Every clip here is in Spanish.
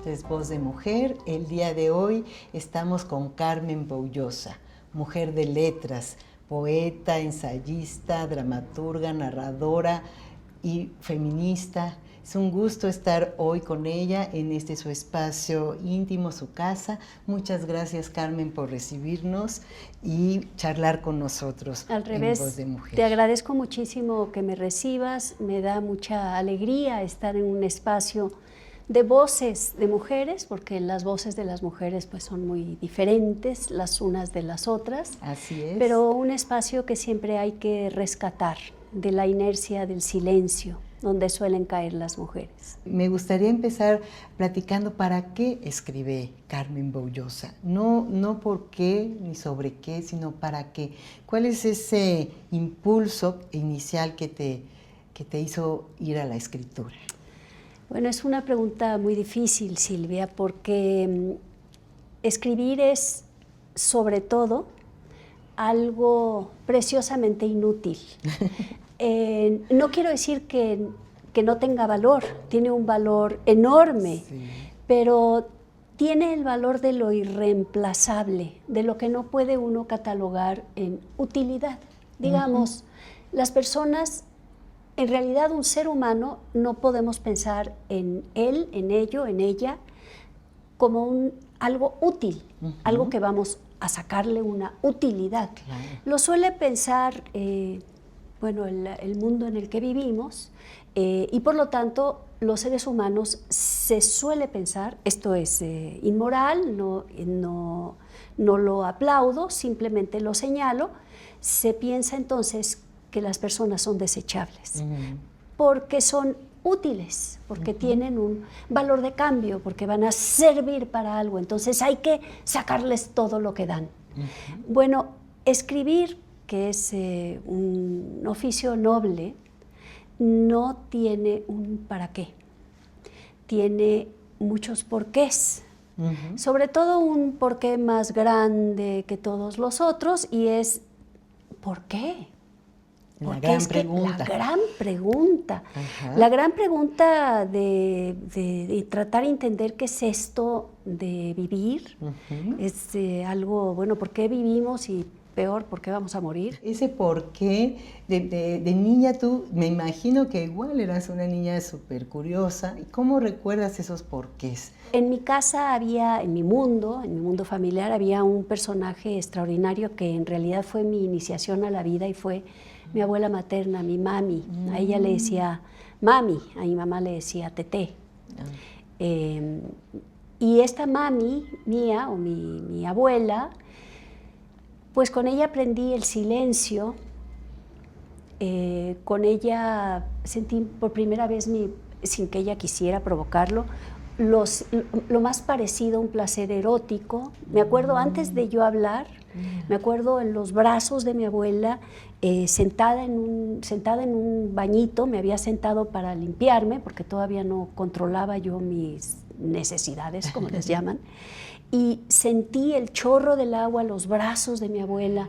Esto es Voz de Mujer. El día de hoy estamos con Carmen Boullosa, mujer de letras, poeta, ensayista, dramaturga, narradora y feminista. Es un gusto estar hoy con ella en este su espacio íntimo, su casa. Muchas gracias, Carmen, por recibirnos y charlar con nosotros. Al revés, en Voz de Mujer. Te agradezco muchísimo que me recibas. Me da mucha alegría estar en un espacio de voces de mujeres, porque las voces de las mujeres pues son muy diferentes las unas de las otras. Así es. Pero un espacio que siempre hay que rescatar de la inercia del silencio, donde suelen caer las mujeres. Me gustaría empezar platicando para qué escribe Carmen Boullosa. No por qué ni sobre qué, sino para qué. ¿Cuál es ese impulso inicial que te hizo ir a la escritura? Bueno, es una pregunta muy difícil, Silvia, porque escribir es, sobre todo, algo preciosamente inútil. No quiero decir que no tenga valor, tiene un valor enorme, sí, pero tiene el valor de lo irreemplazable, de lo que no puede uno catalogar en utilidad. Digamos, las personas, en realidad un ser humano, no podemos pensar en él, en ello, en ella, como algo útil, algo que vamos a sacarle una utilidad. Claro. Lo suele pensar bueno, el mundo en el que vivimos, y por lo tanto los seres humanos se suele pensar, esto es inmoral, no lo aplaudo, simplemente lo señalo, se piensa entonces que las personas son desechables, porque son útiles, porque tienen un valor de cambio, porque van a servir para algo, entonces hay que sacarles todo lo que dan. Bueno, escribir, que es un oficio noble, no tiene un para qué, tiene muchos porqués, sobre todo un porqué más grande que todos los otros, y es ¿por qué? La gran pregunta. La gran pregunta. La gran pregunta de tratar de entender qué es esto de vivir, es algo, bueno, ¿por qué vivimos? Y peor, ¿por qué vamos a morir? Ese por qué, de niña tú, me imagino que igual eras una niña súper curiosa. ¿Y cómo recuerdas esos porqués? En mi casa había, en mi mundo familiar, había un personaje extraordinario que en realidad fue mi iniciación a la vida y fue mi abuela materna, mi mami. A ella le decía mami, a mi mamá le decía teté. Y esta mami mía, o mi abuela, pues con ella aprendí el silencio, con ella sentí por primera vez, sin que ella quisiera provocarlo, lo más parecido a un placer erótico. Me acuerdo antes de yo hablar, me acuerdo en los brazos de mi abuela, sentada en un bañito, me había sentado para limpiarme, porque todavía no controlaba yo mis necesidades, como les llaman, y sentí el chorro del agua, los brazos de mi abuela,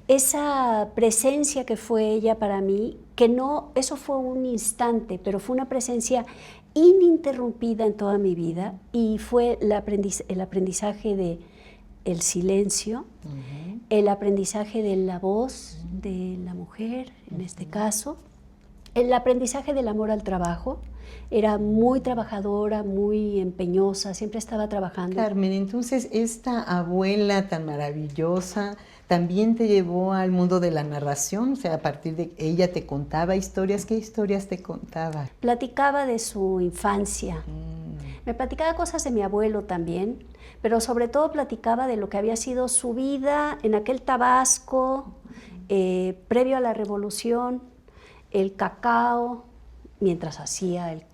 esa presencia que fue ella para mí, que no, eso fue un instante, pero fue una presencia ininterrumpida en toda mi vida, y fue el aprendizaje del silencio, el aprendizaje de la voz de la mujer, en este caso, el aprendizaje del amor al trabajo. Era muy trabajadora, muy empeñosa, siempre estaba trabajando. Carmen, entonces esta abuela tan maravillosa también te llevó al mundo de la narración, o sea, a partir de ella te contaba historias. ¿Qué historias te contaba? Platicaba de su infancia, me platicaba cosas de mi abuelo también, pero sobre todo platicaba de lo que había sido su vida en aquel Tabasco, previo a la Revolución, el cacao, mientras hacía el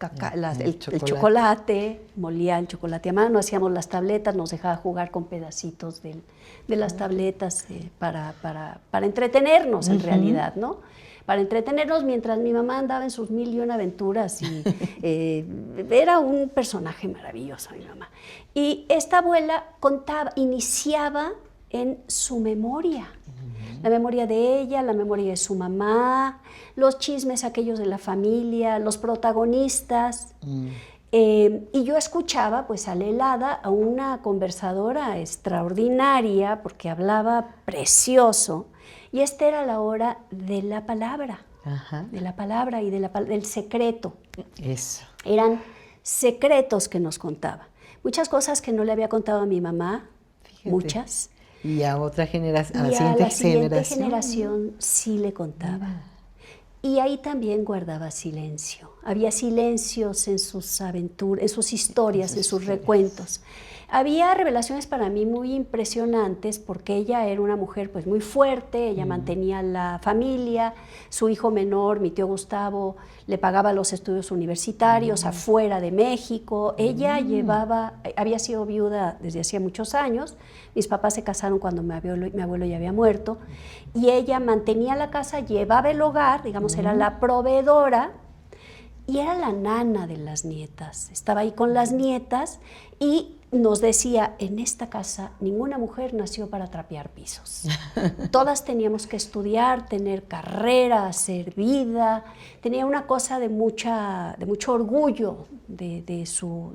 chocolate, molía el chocolate a mano, hacíamos las tabletas, nos dejaba jugar con pedacitos de las tabletas para entretenernos en realidad, ¿no? Para entretenernos mientras mi mamá andaba en sus 1001 aventuras, y era un personaje maravilloso mi mamá. Y esta abuela iniciaba en su memoria. La memoria de ella, la memoria de su mamá, los chismes aquellos de la familia, los protagonistas. Y yo escuchaba pues a la helada a una conversadora extraordinaria porque hablaba precioso, y esta era la hora de la palabra, Ajá. de la palabra y del secreto. Eso. Eran secretos que nos contaba. Muchas cosas que no le había contado a mi mamá, Fíjate. muchas. Y a otra generación, a Y la a la siguiente generación. generación sí le contaba. Mira. Y ahí también guardaba silencio. Había silencios en sus aventuras, en sus historias, en sus recuentos. Había revelaciones para mí muy impresionantes porque ella era una mujer pues muy fuerte, ella mantenía la familia, su hijo menor, mi tío Gustavo, le pagaba los estudios universitarios afuera de México. Ella había sido viuda desde hacía muchos años, mis papás se casaron cuando mi abuelo ya había muerto, y ella mantenía la casa, llevaba el hogar, digamos, era la proveedora, y era la nana de las nietas. Estaba ahí con las nietas y nos decía, en esta casa ninguna mujer nació para trapear pisos. Todas teníamos que estudiar, tener carrera, ser vida. Tenía una cosa de mucho orgullo de su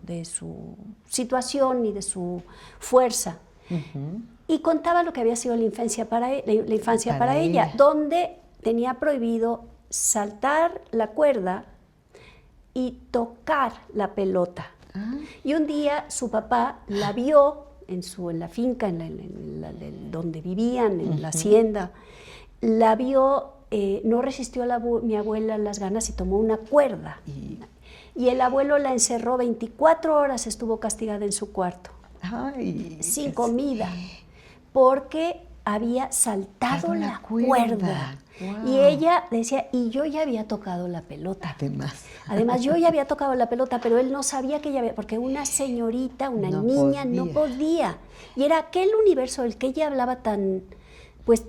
situación y de su fuerza. Y contaba lo que había sido la infancia para ella, donde tenía prohibido saltar la cuerda y tocar la pelota. Y un día su papá la vio en la finca, donde vivían, en la hacienda, la vio, no resistió mi abuela las ganas y tomó una cuerda. Y el abuelo la encerró 24 horas, estuvo castigada en su cuarto, sin comida, porque había saltado la cuerda. Wow. Y ella decía, y yo ya había tocado la pelota. Además, yo ya había tocado la pelota, pero él no sabía que ella había, porque una señorita, una niña, no podía. Y era aquel universo del que ella hablaba tan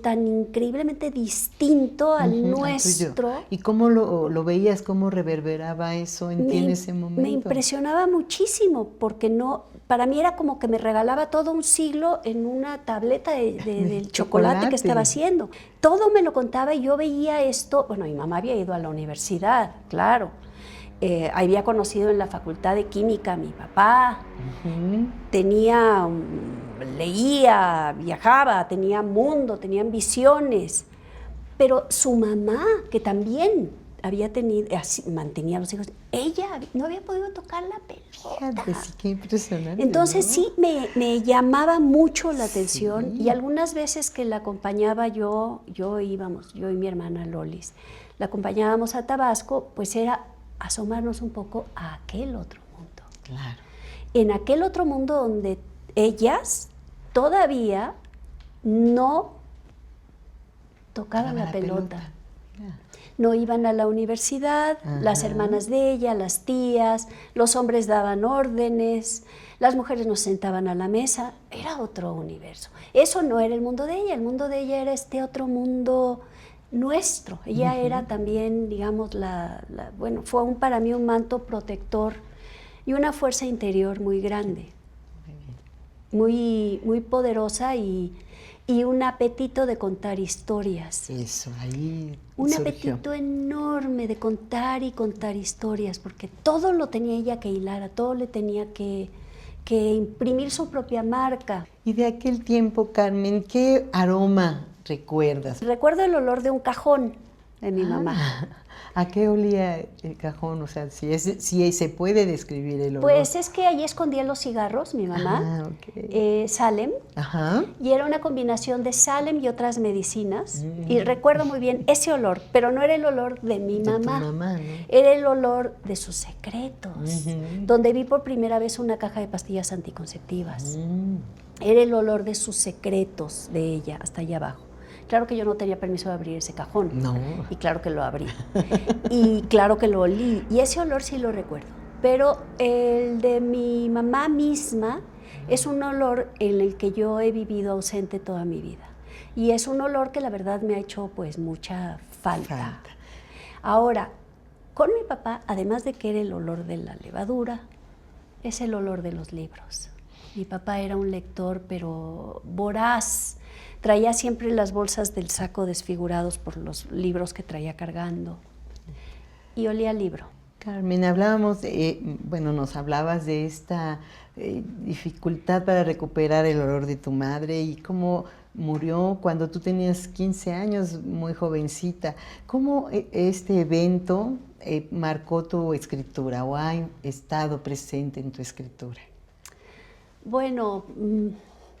increíblemente distinto al nuestro. ¿Y cómo lo veías? ¿Cómo reverberaba eso en ti en ese momento? Me impresionaba muchísimo, porque para mí era como que me regalaba todo un siglo en una tableta del chocolate que estaba haciendo. Todo me lo contaba y yo veía esto. Bueno, mi mamá había ido a la universidad, claro. Había conocido en la facultad de química a mi papá. Leía, viajaba, tenía mundo, tenía ambiciones. Pero su mamá, que también mantenía a los hijos, ella no había podido tocar la pelota. Fíjate, sí, qué impresionante. Entonces, ¿no? Sí, me llamaba mucho la atención, y algunas veces que la acompañaba yo y mi hermana Lolis, la acompañábamos a Tabasco, pues era asomarnos un poco a aquel otro mundo. Claro. En aquel otro mundo donde ellas todavía no tocaban la pelota. No iban a la universidad, las hermanas de ella, las tías, los hombres daban órdenes, las mujeres nos sentaban a la mesa, era otro universo. Eso no era el mundo de ella, el mundo de ella era este otro mundo nuestro. Ella era también, digamos, fue para mí un manto protector y una fuerza interior muy grande, muy, muy poderosa, y un apetito de contar historias. Eso, ahí un surgió. Apetito enorme de contar y contar historias, porque todo lo tenía ella que hilar, a todo le tenía que imprimir su propia marca. Y de aquel tiempo, Carmen, ¿qué aroma recuerdas? Recuerdo el olor de un cajón de mi mamá. ¿A qué olía el cajón? O sea, si se puede describir el olor. Pues es que allí escondía los cigarros, mi mamá, Salem, y era una combinación de Salem y otras medicinas, y recuerdo muy bien ese olor, pero no era el olor de mi mamá, tu mamá, ¿no? Era el olor de sus secretos, donde vi por primera vez una caja de pastillas anticonceptivas, era el olor de sus secretos de ella, hasta allá abajo. Claro que yo no tenía permiso de abrir ese cajón. No. Y claro que lo abrí. Y claro que lo olí. Y ese olor sí lo recuerdo. Pero el de mi mamá misma es un olor en el que yo he vivido ausente toda mi vida. Y es un olor que la verdad me ha hecho pues mucha falta. Ahora, con mi papá, además de que era el olor de la levadura, es el olor de los libros. Mi papá era un lector, pero voraz. Traía siempre las bolsas del saco desfigurados por los libros que traía cargando. Y olía libro. Carmen, hablábamos, bueno, nos hablabas de esta dificultad para recuperar el olor de tu madre y cómo murió cuando tú tenías 15 años, muy jovencita. ¿Cómo este evento marcó tu escritura o ha estado presente en tu escritura? Bueno,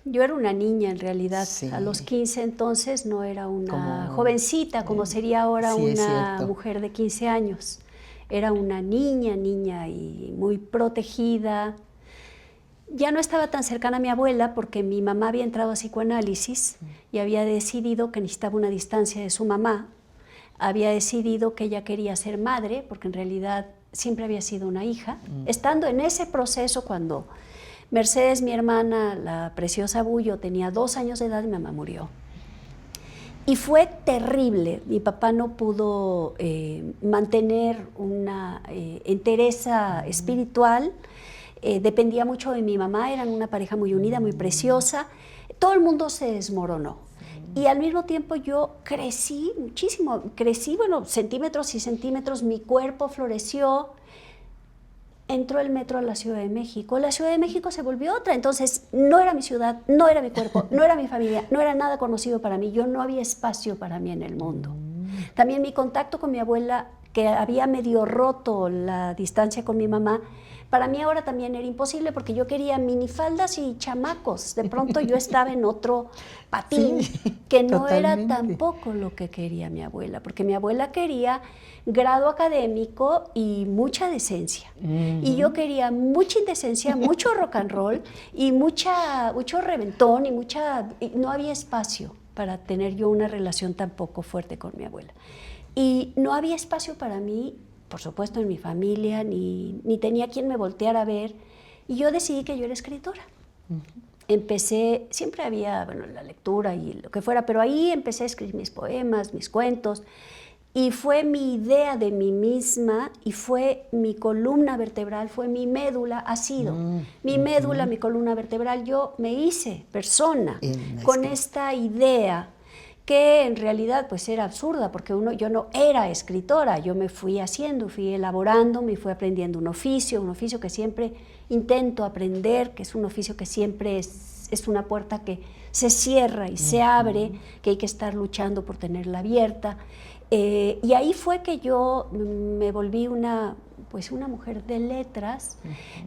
yo era una niña en realidad. Sí. A los 15 entonces no era una jovencita como sería ahora sí, una mujer de 15 años. Era una niña y muy protegida. Ya no estaba tan cercana a mi abuela porque mi mamá había entrado a psicoanálisis y había decidido que necesitaba una distancia de su mamá. Había decidido que ella quería ser madre porque en realidad siempre había sido una hija. Estando en ese proceso, cuando Mercedes, mi hermana, la preciosa Bullo, tenía 2 años de edad, mi mamá murió. Y fue terrible. Mi papá no pudo mantener una entereza espiritual. Dependía mucho de mi mamá, eran una pareja muy unida, muy preciosa. Todo el mundo se desmoronó. Y al mismo tiempo yo crecí muchísimo. Crecí, bueno, centímetros y centímetros, mi cuerpo floreció. Entró el metro a la Ciudad de México. La Ciudad de México se volvió otra. Entonces, no era mi ciudad, no era mi cuerpo, no era mi familia, no era nada conocido para mí. Yo no había espacio para mí en el mundo. También mi contacto con mi abuela, que había medio roto la distancia con mi mamá, para mí ahora también era imposible porque yo quería minifaldas y chamacos. De pronto yo estaba en otro patín, que no totalmente. era tampoco lo que quería mi abuela, porque mi abuela quería grado académico y mucha decencia. Y yo quería mucha indecencia, mucho rock and roll y mucho reventón y no había espacio para tener yo una relación tan poco fuerte con mi abuela. Y no había espacio para mí, por supuesto, en mi familia, ni tenía quien me volteara a ver. Y yo decidí que yo era escritora. Empecé, siempre había, bueno, la lectura y lo que fuera, pero ahí empecé a escribir mis poemas, mis cuentos. Y fue mi idea de mí misma y fue mi columna vertebral, fue mi médula, ha sido mi médula, mi columna vertebral. Yo me hice persona con esta idea que en realidad pues era absurda porque yo no era escritora, yo me fui haciendo, fui elaborando, me fui aprendiendo un oficio que siempre intento aprender, que es un oficio que siempre es una puerta que se cierra y se abre, que hay que estar luchando por tenerla abierta. Y ahí fue que yo me volví una mujer de letras,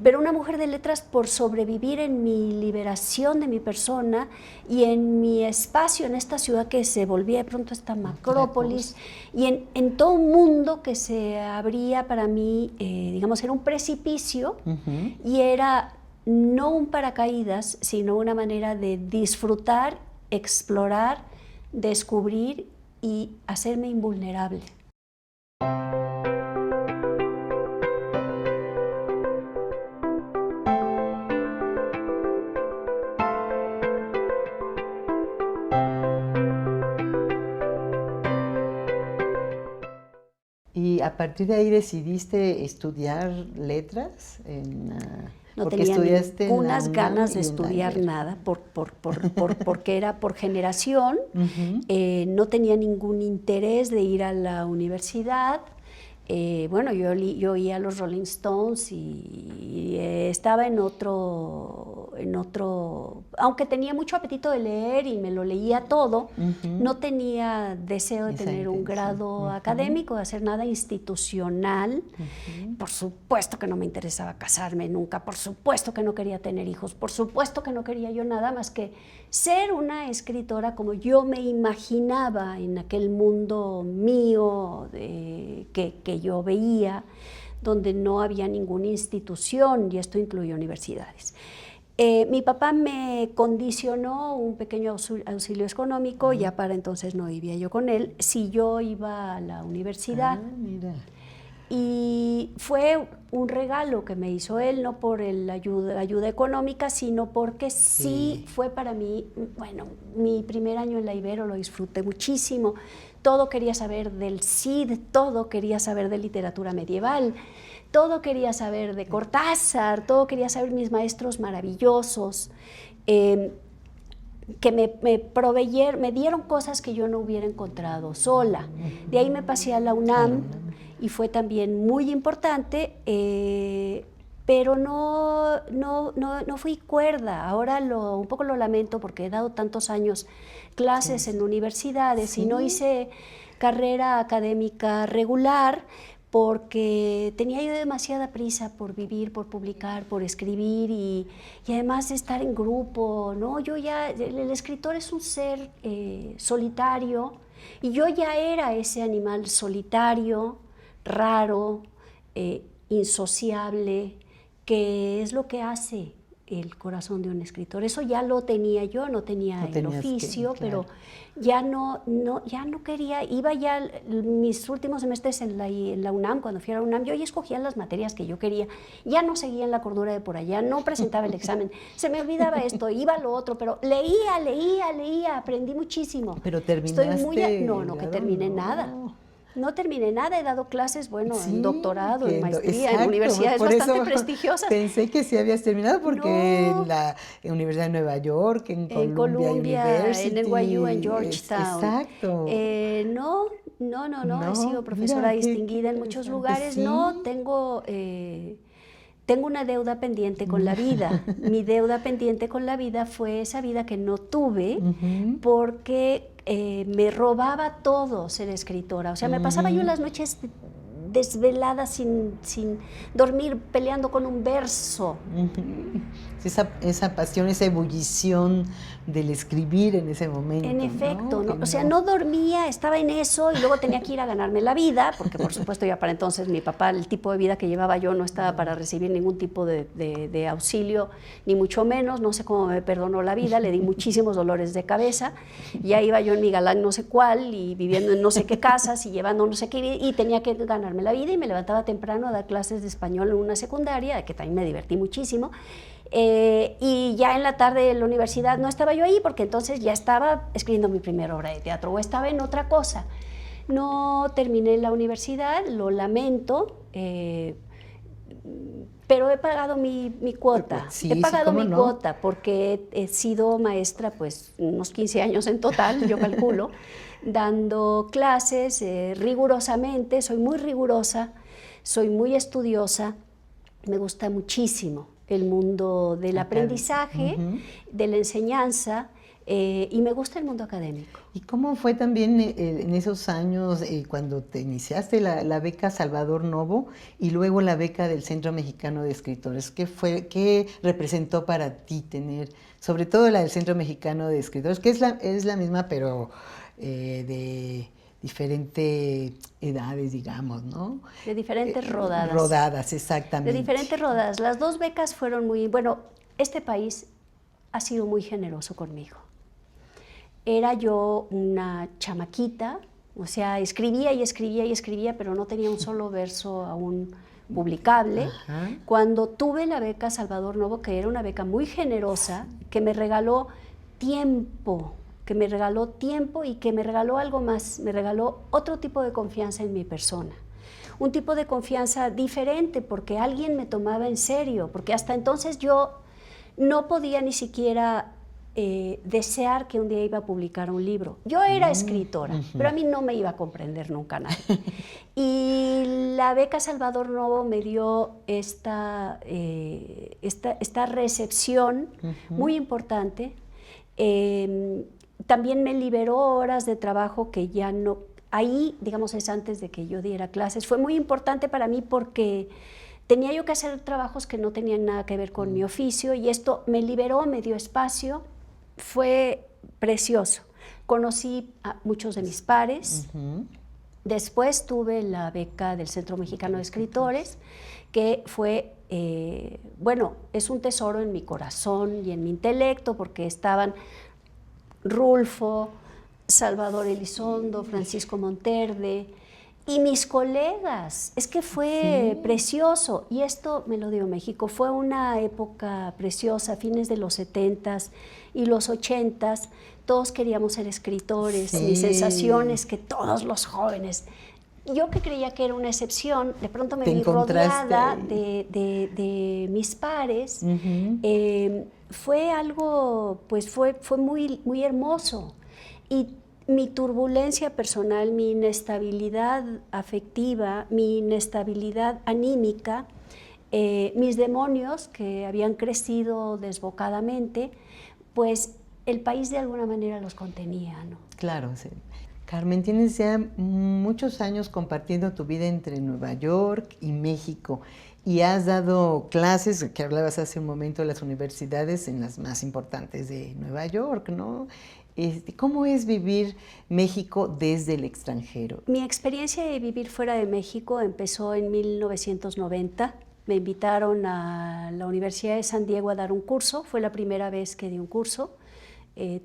pero una mujer de letras por sobrevivir en mi liberación de mi persona y en mi espacio en esta ciudad que se volvía de pronto esta macrópolis y en todo un mundo que se abría para mí, digamos, era un precipicio y era no un paracaídas, sino una manera de disfrutar, explorar, descubrir y hacerme invulnerable. ¿Y a partir de ahí decidiste estudiar letras? No tenía unas ganas de estudiar nada porque era por generación, no tenía ningún interés de ir a la universidad. Bueno, yo oía a los Rolling Stones y estaba en otro, aunque tenía mucho apetito de leer y me lo leía todo, no tenía deseo de tener un grado académico, de hacer nada institucional. Por supuesto que no me interesaba casarme nunca, por supuesto que no quería tener hijos, por supuesto que no quería yo nada más que ser una escritora como yo me imaginaba en aquel mundo mío que yo veía, donde no había ninguna institución, y esto incluye universidades. Mi papá me condicionó un pequeño auxilio económico, ya para entonces no vivía yo con él, si yo iba a la universidad. Mira. Y fue un regalo que me hizo él, no por la ayuda económica, sino porque sí fue para mí, bueno, mi primer año en la Ibero lo disfruté muchísimo. Todo quería saber del Cid, todo quería saber de literatura medieval, todo quería saber de Cortázar, todo quería saber mis maestros maravillosos, que me dieron cosas que yo no hubiera encontrado sola. De ahí me pasé a la UNAM y fue también muy importante, pero no fui cuerda. Ahora un poco lo lamento porque he dado tantos años clases en universidades y no hice carrera académica regular porque tenía yo demasiada prisa por vivir, por publicar, por escribir y además de estar en grupo, ¿no? El escritor es un ser solitario y yo ya era ese animal solitario, raro, insociable, que es lo que hace el corazón de un escritor. Eso ya lo tenía yo, no tenía el oficio, pero ya no quería. Iba ya mis últimos semestres en la UNAM, cuando fui a la UNAM, yo ya escogía las materias que yo quería, ya no seguía en la cordura de por allá, no presentaba el examen, se me olvidaba esto, iba a lo otro, pero leía, aprendí muchísimo. Pero terminaste... No, que terminé nada. No terminé nada, he dado clases, en doctorado, en maestría, en universidades bastante prestigiosas. Pensé que sí habías terminado porque en la Universidad de Nueva York, en Columbia University, en NYU, en Georgetown. Exacto. No, he sido profesora distinguida en muchos lugares. Sí. No, tengo una deuda pendiente con la vida. Mi deuda pendiente con la vida fue esa vida que no tuve porque me robaba todo ser escritora. O sea, me pasaba yo las noches desvelada sin dormir, peleando con un verso. Esa pasión, esa ebullición del escribir en ese momento. En efecto, ¿no? O sea, no dormía, estaba en eso y luego tenía que ir a ganarme la vida, porque por supuesto ya para entonces mi papá, el tipo de vida que llevaba yo no estaba para recibir ningún tipo de auxilio, ni mucho menos, no sé cómo me perdonó la vida, le di muchísimos dolores de cabeza, ya iba yo en mi galán no sé cuál y viviendo en no sé qué casas y llevando no sé qué, y tenía que ganarme la vida y me levantaba temprano a dar clases de español en una secundaria, que también me divertí muchísimo. Y ya en la tarde en la universidad no estaba yo ahí porque entonces ya estaba escribiendo mi primera obra de teatro o estaba en otra cosa. No terminé la universidad, lo lamento, pero he pagado mi cuota. Sí, he pagado mi cuota porque he sido maestra pues unos 15 años en total, yo calculo, dando clases rigurosamente, soy muy rigurosa, soy muy estudiosa, me gusta muchísimo el mundo del aprendizaje, de la enseñanza, y me gusta el mundo académico. ¿Y cómo fue también en esos años cuando te iniciaste la beca Salvador Novo y luego la beca del Centro Mexicano de Escritores? ¿Qué representó para ti tener, sobre todo la del Centro Mexicano de Escritores, que es la misma pero de diferentes edades, digamos, ¿no? De diferentes rodadas. Rodadas, exactamente. De diferentes rodadas. Las dos becas fueron muy... Bueno, este país ha sido muy generoso conmigo. Era yo una chamaquita, o sea, escribía, pero no tenía un solo verso aún publicable. Ajá. Cuando tuve la beca Salvador Novo, que era una beca muy generosa, que me regaló tiempo, y que me regaló algo más, me regaló otro tipo de confianza en mi persona. Un tipo de confianza diferente porque alguien me tomaba en serio, porque hasta entonces yo no podía ni siquiera desear que un día iba a publicar un libro. Yo era escritora, pero a mí no me iba a comprender nunca nadie. Y la beca Salvador Novo me dio esta recepción muy importante. También me liberó horas de trabajo que ya no... Ahí, digamos, es antes de que yo diera clases. Fue muy importante para mí porque tenía yo que hacer trabajos que no tenían nada que ver con mi oficio y esto me liberó, me dio espacio. Fue precioso. Conocí a muchos de mis pares. Después tuve la beca del Centro Mexicano de Escritores, que fue, es un tesoro en mi corazón y en mi intelecto porque estaban Rulfo, Salvador Elizondo, Francisco Monterde y mis colegas. Es que fue precioso. Y esto me lo dio México. Fue una época preciosa, fines de los 70s y los 80s. Todos queríamos ser escritores. Mi sensación es que todos los jóvenes... Yo que creía que era una excepción, de pronto me vi rodeada de mis pares. Fue algo, pues fue muy, muy hermoso. Y mi turbulencia personal, mi inestabilidad afectiva, mi inestabilidad anímica, mis demonios que habían crecido desbocadamente, pues el país de alguna manera los contenía, ¿no? Claro, sí. Carmen, tienes ya muchos años compartiendo tu vida entre Nueva York y México y has dado clases, que hablabas hace un momento, en las universidades en las más importantes de Nueva York, ¿no? ¿Cómo es vivir México desde el extranjero? Mi experiencia de vivir fuera de México empezó en 1990. Me invitaron a la Universidad de San Diego a dar un curso. Fue la primera vez que di un curso.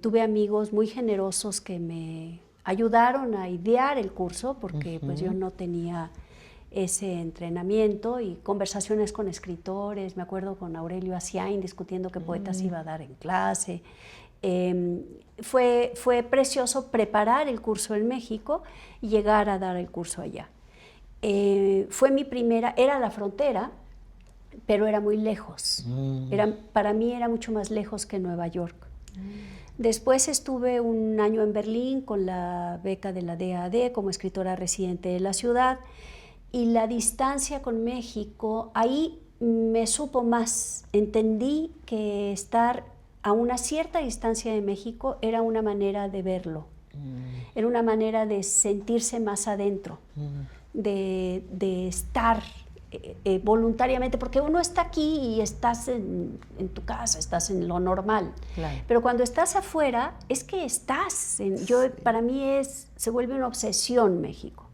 Tuve amigos muy generosos que me ayudaron a idear el curso porque pues yo no tenía ese entrenamiento, y conversaciones con escritores. Me acuerdo con Aurelio Asiain discutiendo qué poetas iba a dar en clase. Fue precioso preparar el curso en México y llegar a dar el curso allá. Fue mi primera, era la frontera, pero era muy lejos. Para mí era mucho más lejos que Nueva York. Después estuve un año en Berlín con la beca de la DAAD como escritora residente de la ciudad, y la distancia con México, ahí me supo más. Entendí que estar a una cierta distancia de México era una manera de verlo, era una manera de sentirse más adentro, de estar voluntariamente, porque uno está aquí y estás en tu casa, estás en lo normal. Claro. Pero cuando estás afuera, es que estás. Para mí se vuelve una obsesión México.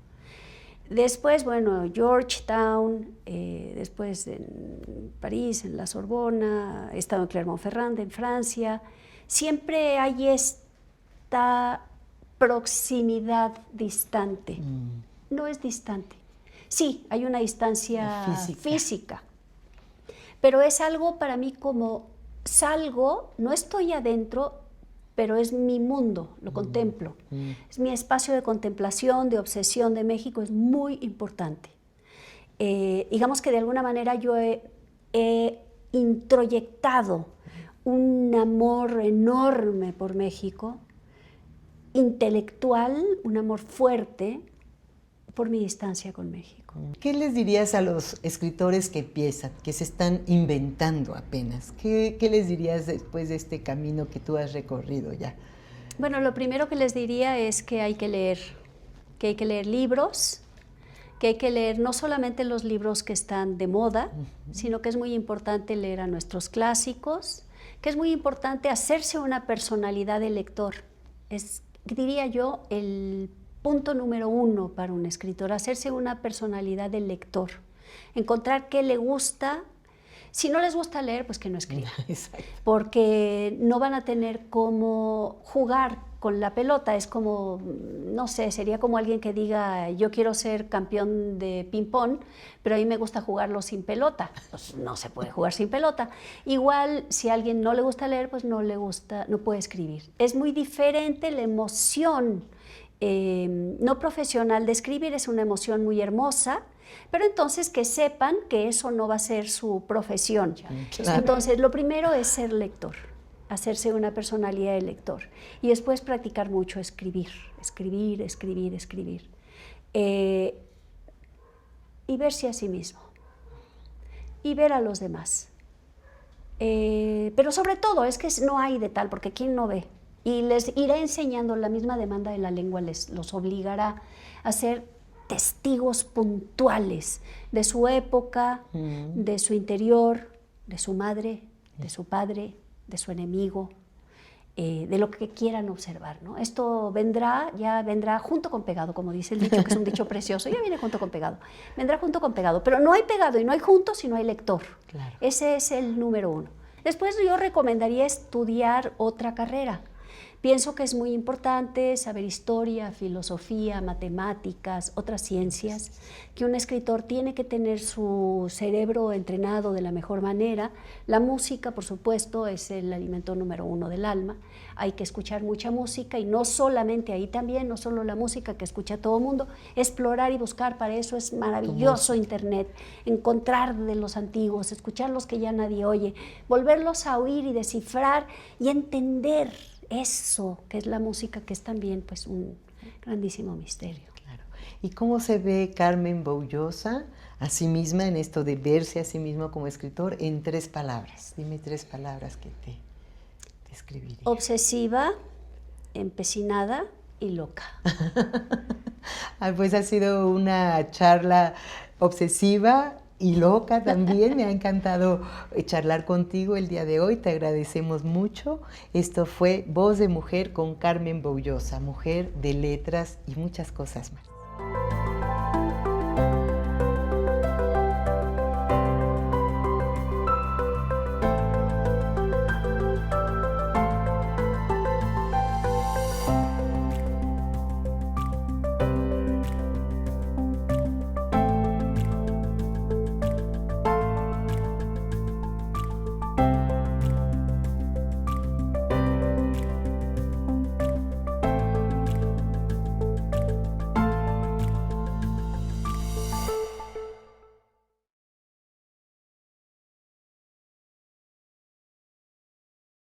Después, bueno, Georgetown, después en París, en la Sorbona, he estado en Clermont-Ferrand, en Francia. Siempre hay esta proximidad distante. No es distante. Sí, hay una distancia física, pero es algo para mí como salgo, no estoy adentro, pero es mi mundo, lo contemplo. Es mi espacio de contemplación, de obsesión de México, es muy importante. Digamos que de alguna manera yo he introyectado un amor enorme por México, intelectual, un amor fuerte, por mi distancia con México. ¿Qué les dirías a los escritores que empiezan, que se están inventando apenas? ¿Qué les dirías después de este camino que tú has recorrido ya? Bueno, lo primero que les diría es que hay que leer libros, que hay que leer no solamente los libros que están de moda, sino que es muy importante leer a nuestros clásicos, que es muy importante hacerse una personalidad de lector. Es, diría yo, el punto número 1 para un escritor, hacerse una personalidad de lector, encontrar qué le gusta. Si no les gusta leer, pues que no escriban, porque no van a tener cómo jugar con la pelota. Es como, no sé, sería como alguien que diga, yo quiero ser campeón de ping-pong, pero a mí me gusta jugarlo sin pelota. Pues no se puede jugar sin pelota. Igual, si a alguien no le gusta leer, pues no puede escribir. Es muy diferente la emoción no profesional de escribir, es una emoción muy hermosa, pero entonces que sepan que eso no va a ser su profesión. Claro. Entonces, lo primero es ser lector, hacerse una personalidad de lector, y después practicar mucho escribir. Y verse a sí mismo, y ver a los demás. Pero sobre todo, es que no hay de tal, porque ¿quién no ve? Y les iré enseñando, la misma demanda de la lengua los obligará a ser testigos puntuales de su época, de su interior, de su madre, de su padre, de su enemigo, de lo que quieran observar, ¿no? Esto ya vendrá junto con pegado, como dice el dicho, que es un dicho precioso, ya viene junto con pegado, vendrá junto con pegado, pero no hay pegado y no hay junto si no hay lector. Claro. Ese es el número 1. Después yo recomendaría estudiar otra carrera. Pienso que es muy importante saber historia, filosofía, matemáticas, otras ciencias, que un escritor tiene que tener su cerebro entrenado de la mejor manera. La música, por supuesto, es el alimento número 1 del alma. Hay que escuchar mucha música, y no solamente ahí también, no solo la música que escucha todo el mundo, explorar y buscar. Para eso es maravilloso Internet, encontrar de los antiguos, escuchar los que ya nadie oye, volverlos a oír y descifrar y entender eso que es la música, que es también pues un grandísimo misterio. Claro. ¿Y cómo se ve Carmen Boullosa a sí misma en esto de verse a sí mismo como escritor en 3 palabras? Dime 3 palabras que te describiría. Obsesiva, empecinada y loca. Pues ha sido una charla obsesiva y loca también. Me ha encantado charlar contigo el día de hoy. Te agradecemos mucho. Esto fue Voz de Mujer con Carmen Boullosa, mujer de letras y muchas cosas más.